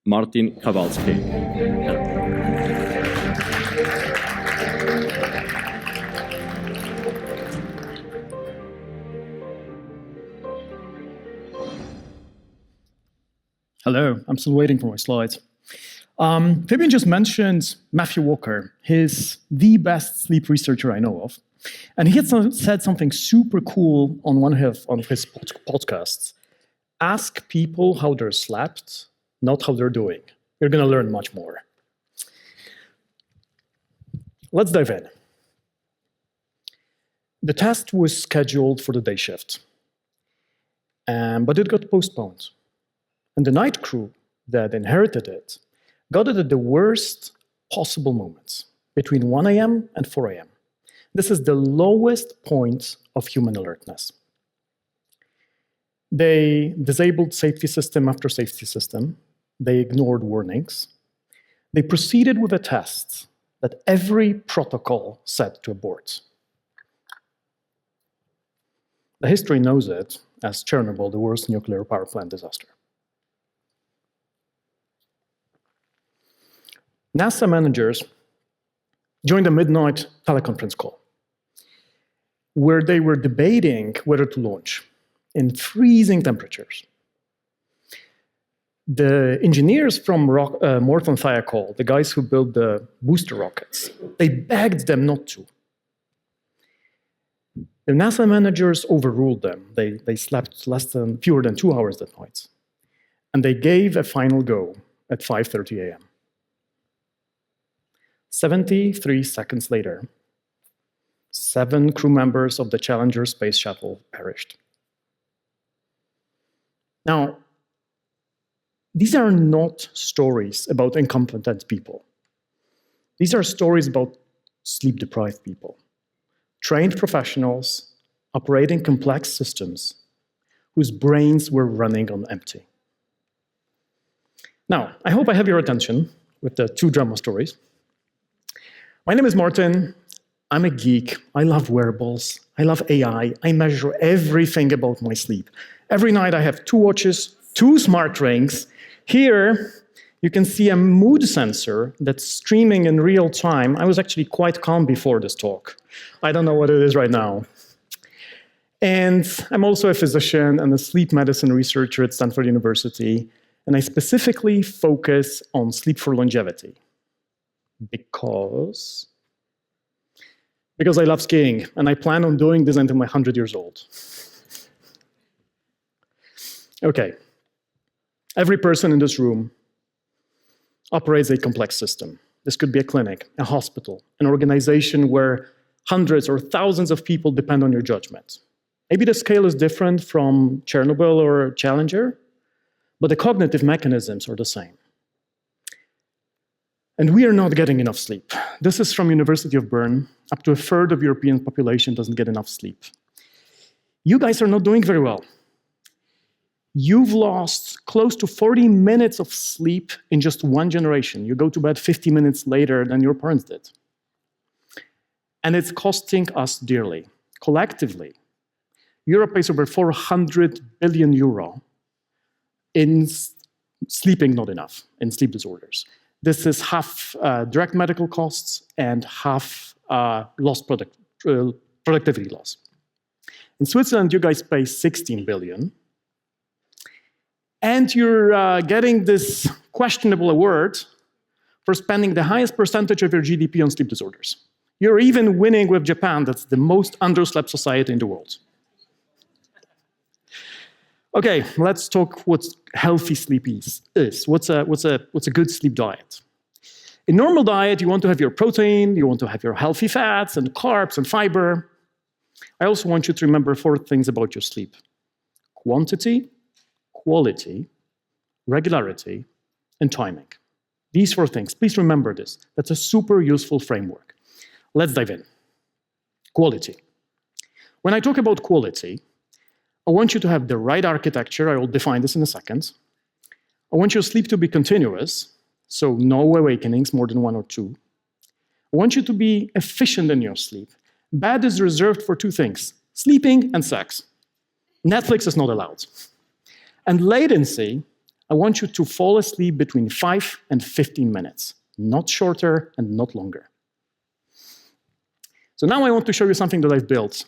Martin Kowalski. Hello, I'm still waiting for my slides. Fabian just mentioned Matthew Walker. He's the best sleep researcher I know of. And he had said something super cool on one of his podcasts. Ask people how they're slept, not how they're doing. You're going to learn much more. Let's dive in. The test was scheduled for the day shift, but it got postponed. And the night crew that inherited it got it at the worst possible moments, between 1 a.m. and 4 a.m. This is the lowest point of human alertness. They disabled safety system after safety system. They ignored warnings. They proceeded with a test that every protocol said to abort. The history knows it as Chernobyl, the worst nuclear power plant disaster. NASA managers joined a midnight teleconference call where they were debating whether to launch in freezing temperatures. The engineers from Morton Thiokol, the guys who built the booster rockets, they begged them not to. The NASA managers overruled them. They slept fewer than 2 hours that night. And they gave a final go at 5:30 a.m. 73 seconds later, 7 crew members of the Challenger space shuttle perished. Now, these are not stories about incompetent people. These are stories about sleep-deprived people, trained professionals operating complex systems whose brains were running on empty. Now, I hope I have your attention with the 2 drama stories. My name is Martin. I'm a geek. I love wearables. I love AI. I measure everything about my sleep. Every night I have 2 watches, 2 smart rings. Here, you can see a mood sensor that's streaming in real time. I was actually quite calm before this talk. I don't know what it is right now. And I'm also a physician and a sleep medicine researcher at Stanford University, and I specifically focus on sleep for longevity. Because I love skiing, and I plan on doing this until I'm 100 years old. Okay. Every person in this room operates a complex system. This could be a clinic, a hospital, an organization where hundreds or thousands of people depend on your judgment. Maybe the scale is different from Chernobyl or Challenger, but the cognitive mechanisms are the same. And we are not getting enough sleep. This is from University of Bern. Up to a third of European population doesn't get enough sleep. You guys are not doing very well. You've lost close to 40 minutes of sleep in just 1 generation. You go to bed 50 minutes later than your parents did. And it's costing us dearly. Collectively, Europe pays over 400 billion euro in sleeping not enough, in sleep disorders. This is half direct medical costs and half productivity loss. In Switzerland, you guys pay 16 billion. And you're getting this questionable award for spending the highest percentage of your GDP on sleep disorders. You're even winning with Japan, that's the most underslept society in the world. Okay, let's talk what healthy sleep is. What's a good sleep diet? In normal diet, you want to have your protein, you want to have your healthy fats and carbs and fiber. I also want you to remember 4 things about your sleep: quantity, quality, regularity, and timing. These 4 things, please remember this. That's a super useful framework. Let's dive in. Quality. When I talk about quality, I want you to have the right architecture. I will define this in a second. I want your sleep to be continuous, so no awakenings more than 1 or 2. I want you to be efficient in your sleep. Bed is reserved for 2 things: sleeping and sex. Netflix is not allowed. And latency, I want you to fall asleep between 5 and 15 minutes, not shorter and not longer. So now I want to show you something that I've built.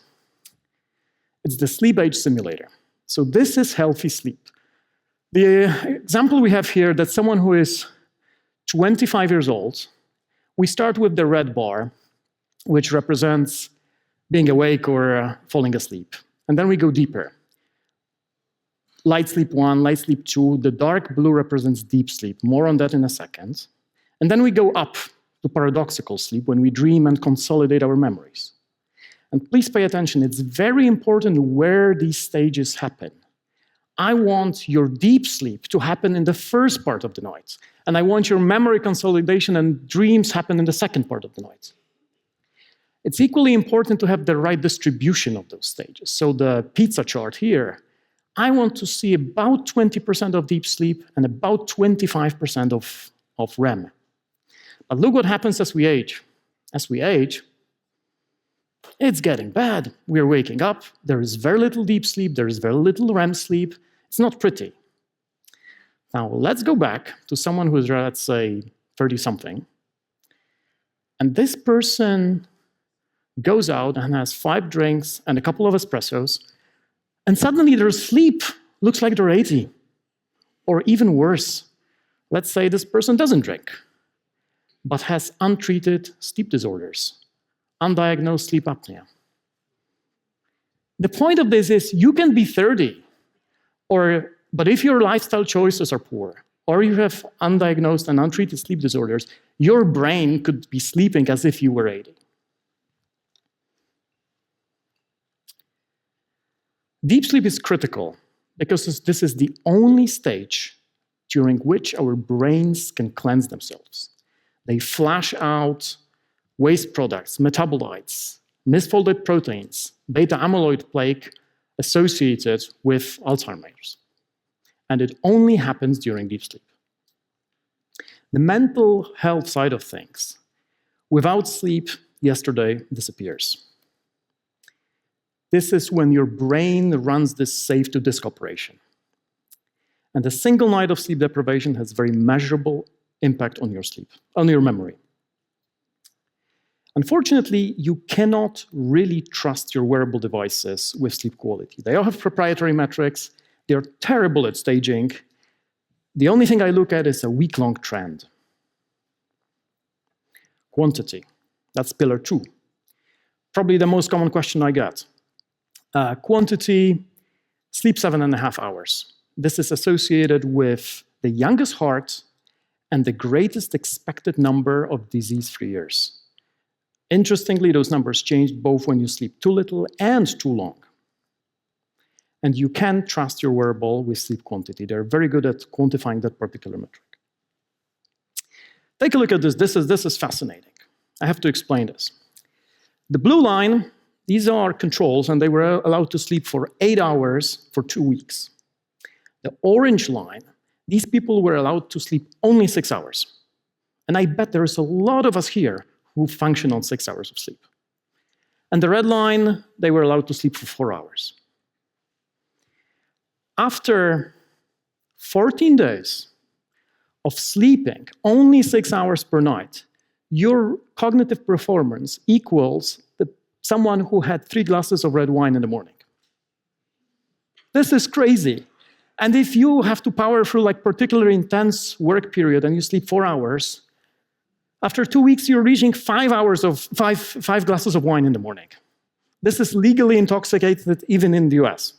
It's the sleep age simulator. So this is healthy sleep. The example we have here, that's someone who is 25 years old. We start with the red bar, which represents being awake or falling asleep. And then we go deeper. Light sleep 1, light sleep 2. The dark blue represents deep sleep. More on that in a second. And then we go up to paradoxical sleep when we dream and consolidate our memories. And please pay attention. It's very important where these stages happen. I want your deep sleep to happen in the first part of the night. And I want your memory consolidation and dreams happen in the second part of the night. It's equally important to have the right distribution of those stages. So the pizza chart here, I want to see about 20% of deep sleep and about 25% of REM. But look what happens as we age. As we age, it's getting bad. We're waking up. There is very little deep sleep. There is very little REM sleep. It's not pretty. Now, let's go back to someone who's, let's say, 30-something. And this person goes out and has 5 drinks and a couple of espressos, and suddenly their sleep looks like they're 80. Or even worse, let's say this person doesn't drink, but has untreated sleep disorders, undiagnosed sleep apnea. The point of this is you can be 30, but if your lifestyle choices are poor, or you have undiagnosed and untreated sleep disorders, your brain could be sleeping as if you were 80. Deep sleep is critical because this is the only stage during which our brains can cleanse themselves. They flash out waste products, metabolites, misfolded proteins, beta amyloid plaque associated with Alzheimer's. And it only happens during deep sleep. The mental health side of things, without sleep, yesterday disappears. This is when your brain runs this save-to-disk operation. And a single night of sleep deprivation has very measurable impact on your sleep, on your memory. Unfortunately, you cannot really trust your wearable devices with sleep quality. They all have proprietary metrics. They're terrible at staging. The only thing I look at is a week-long trend. Quantity, that's pillar 2. Probably the most common question I get. Quantity, sleep 7.5 hours. This is associated with the youngest heart and the greatest expected number of disease-free years. Interestingly, those numbers change both when you sleep too little and too long. And you can trust your wearable with sleep quantity. They're very good at quantifying that particular metric. Take a look at this. This is fascinating. I have to explain this. The blue line, these are controls, and they were allowed to sleep for 8 hours for 2 weeks. The orange line, these people were allowed to sleep only 6 hours. And I bet there's a lot of us here who function on 6 hours of sleep. And the red line, they were allowed to sleep for 4 hours. After 14 days of sleeping only 6 hours per night, your cognitive performance equals someone who had 3 glasses of red wine in the morning. This is crazy. And if you have to power through like particularly intense work period and you sleep 4 hours, after 2 weeks, you're reaching 5 glasses of wine in the morning. This is legally intoxicated even in the US.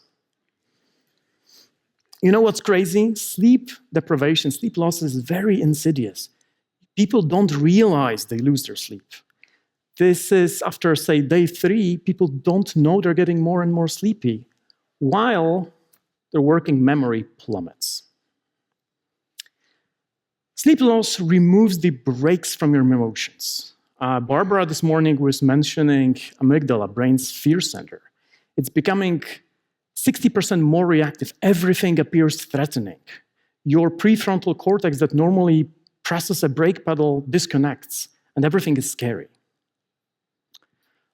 You know what's crazy? Sleep deprivation, sleep loss is very insidious. People don't realize they lose their sleep. This is after, say, day 3, people don't know they're getting more and more sleepy, while their working memory plummets. Sleep loss removes the brakes from your emotions. Barbara this morning was mentioning amygdala, brain's fear center. It's becoming 60% more reactive. Everything appears threatening. Your prefrontal cortex that normally presses a brake pedal disconnects, and everything is scary.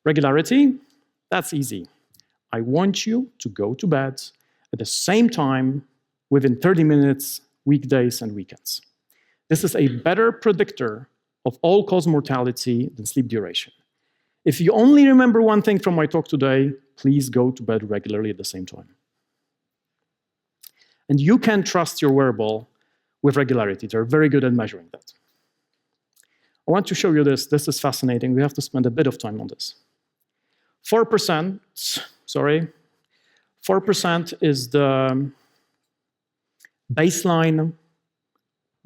Regularity, that's easy. I want you to go to bed at the same time within 30 minutes weekdays, and weekends. This is a better predictor of all-cause mortality than sleep duration. If you only remember one thing from my talk today, please go to bed regularly at the same time. And you can trust your wearable with regularity. They're very good at measuring that. I want to show you this. This is fascinating. We have to spend a bit of time on this. 4% is the baseline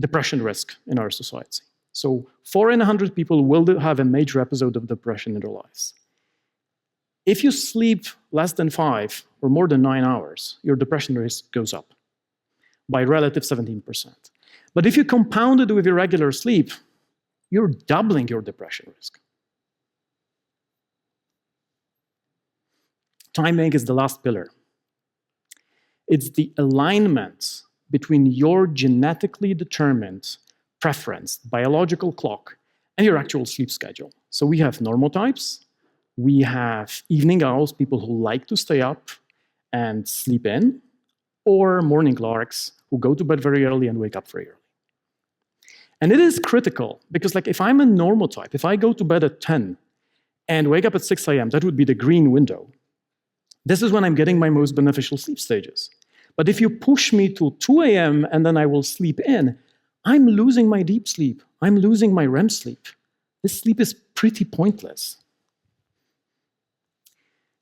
depression risk in our society. So 4 in 100 people will have a major episode of depression in their lives. If you sleep less than 5 or more than 9 hours, your depression risk goes up by relative 17%. But if you compound it with irregular sleep, you're doubling your depression risk. Timing is the last pillar. It's the alignment between your genetically determined preference, biological clock, and your actual sleep schedule. So we have normotypes, we have evening owls, people who like to stay up and sleep in, or morning larks who go to bed very early and wake up very early. And it is critical because, like, if I'm a normotype, if I go to bed at 10 and wake up at 6 a.m., that would be the green window. This is when I'm getting my most beneficial sleep stages. But if you push me to 2 a.m. and then I will sleep in, I'm losing my deep sleep. I'm losing my REM sleep. This sleep is pretty pointless.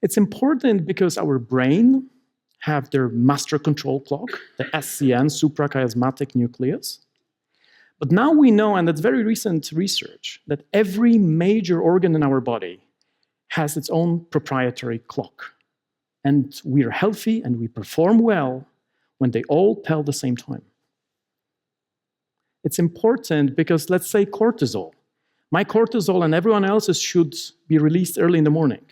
It's important because our brain have their master control clock, the SCN, suprachiasmatic nucleus. But now we know, and that's very recent research, that every major organ in our body has its own proprietary clock. And we are healthy and we perform well when they all tell the same time. It's important because, let's say, cortisol. My cortisol and everyone else's should be released early in the morning.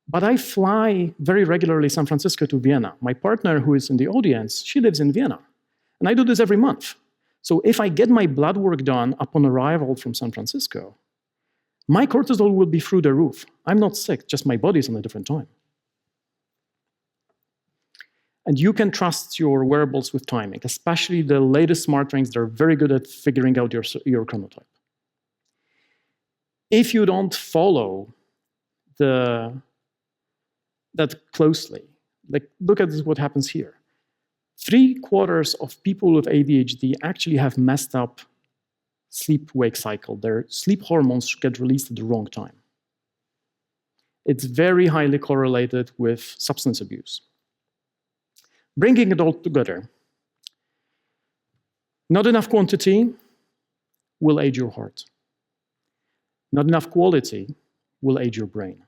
But I fly very regularly San Francisco to Vienna. My partner, who is in the audience, she lives in Vienna. And I do this every month. So if I get my blood work done upon arrival from San Francisco, my cortisol will be through the roof. I'm not sick, just my body's on a different time. And you can trust your wearables with timing, especially the latest smart rings. They're very good at figuring out your chronotype. If you don't follow that closely, like, look at what happens here. 3/4 of people with ADHD actually have messed up sleep-wake cycle. Their sleep hormones get released at the wrong time. It's very highly correlated with substance abuse. Bringing it all together, not enough quantity will age your heart. Not enough quality will age your brain.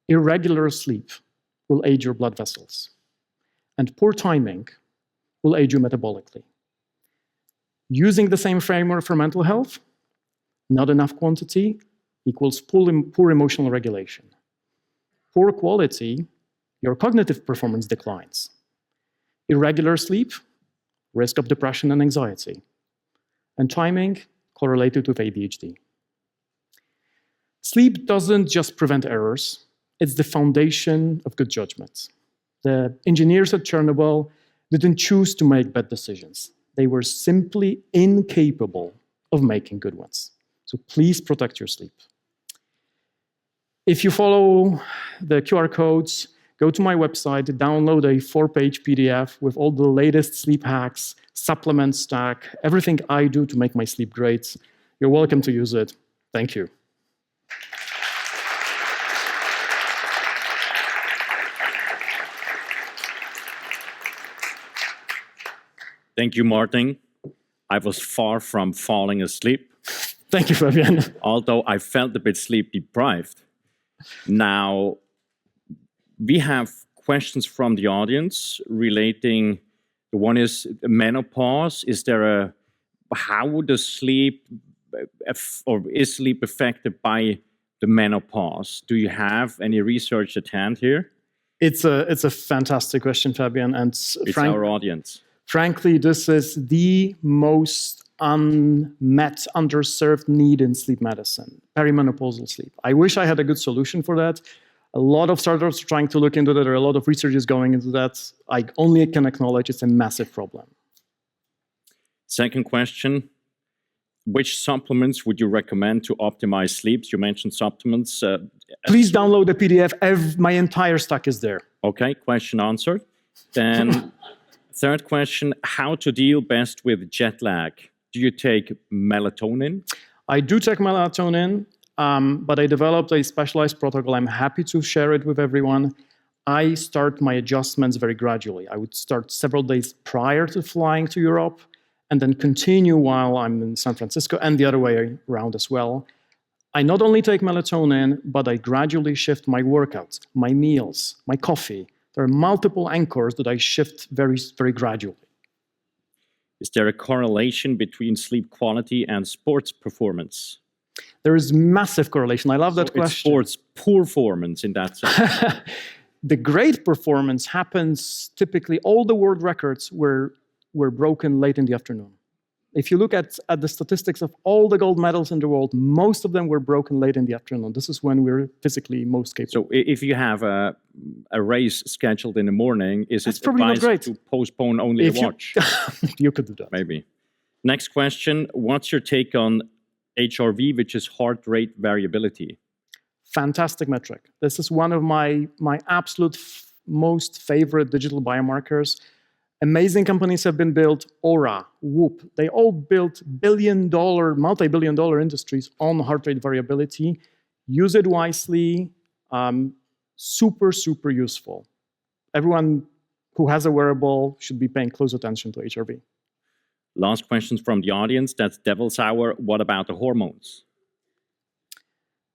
Irregular sleep will age your blood vessels. And poor timing will age you metabolically. Using the same framework for mental health, not enough quantity equals poor emotional regulation. Poor quality, your cognitive performance declines. Irregular sleep, risk of depression and anxiety. And timing, correlated with ADHD. Sleep doesn't just prevent errors, it's the foundation of good judgment. The engineers at Chernobyl didn't choose to make bad decisions. They were simply incapable of making good ones. So please protect your sleep. If you follow the QR codes, go to my website, download a 4-page PDF with all the latest sleep hacks, supplement stack, everything I do to make my sleep great. You're welcome to use it. Thank you. Thank you, Martin. I was far from falling asleep. Thank you, Fabian. Although I felt a bit sleep deprived. Now, we have questions from the audience relating, one is menopause. How would the sleep, or is sleep affected by the menopause? Do you have any research at hand here? It's a fantastic question, Fabian. And it's our audience. Frankly, this is the most unmet, underserved need in sleep medicine, perimenopausal sleep. I wish I had a good solution for that. A lot of startups are trying to look into that. There are a lot of researchers going into that. I only can acknowledge it's a massive problem. Second question, which supplements would you recommend to optimize sleeps? You mentioned supplements. Please download the PDF. My entire stack is there. Okay, question answered. Then third question, how to deal best with jet lag? Do you take melatonin? I do take melatonin, but I developed a specialized protocol. I'm happy to share it with everyone. I start my adjustments very gradually. I would start several days prior to flying to Europe and then continue while I'm in San Francisco and the other way around as well. I not only take melatonin, but I gradually shift my workouts, my meals, my coffee. There are multiple anchors that I shift very, very gradually. Is there a correlation between sleep quality and sports performance? There is massive correlation. I love that question. It's sports performance in that sense. The great performance happens typically, all the world records were broken late in the afternoon. If you look at the statistics of all the gold medals in the world, most of them were broken late in the afternoon. This is when we're physically most capable. So if you have a race scheduled in the morning, is it advised to postpone only the watch? You could do that. Maybe. Next question, what's your take on HRV, which is heart rate variability? Fantastic metric. This is one of my absolute most favorite digital biomarkers. Amazing companies have been built, Aura, Whoop. They all built multi-billion-dollar industries on heart rate variability. Use it wisely. Super, super useful. Everyone who has a wearable should be paying close attention to HRV. Last questions from the audience. That's devil's hour. What about the hormones?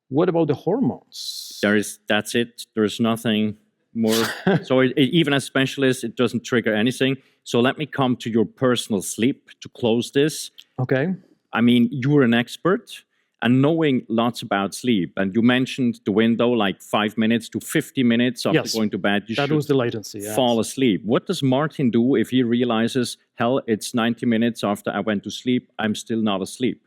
What about the hormones? That's it. There's nothing more. So even as specialist, it doesn't trigger anything. So let me come to your personal sleep to close this. Okay. I mean, you're an expert and knowing lots about sleep. And you mentioned the window, like 5 minutes to 50 minutes after going to bed. That was the latency. Fall asleep. What does Martin do if he realizes, hell, it's 90 minutes after I went to sleep, I'm still not asleep?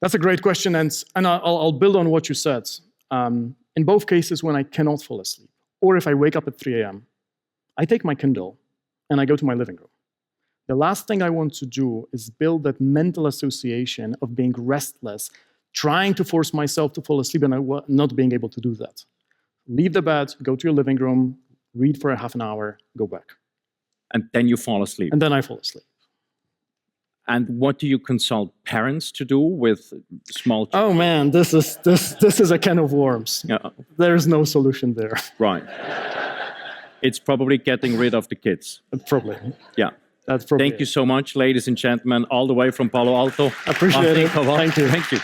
That's a great question. And I'll build on what you said. In both cases, when I cannot fall asleep, or if I wake up at 3 a.m., I take my Kindle and I go to my living room. The last thing I want to do is build that mental association of being restless, trying to force myself to fall asleep and not being able to do that. Leave the bed, go to your living room, read for a half an hour, go back. And then you fall asleep. And then I fall asleep. And what do you consult parents to do with small children? Oh man, this is a can of worms. Yeah. There's no solution there. Right. It's probably getting rid of the kids. Probably. Yeah. That's probably Thank you so much, ladies and gentlemen, all the way from Palo Alto. Appreciate it. Thank you. Thank you.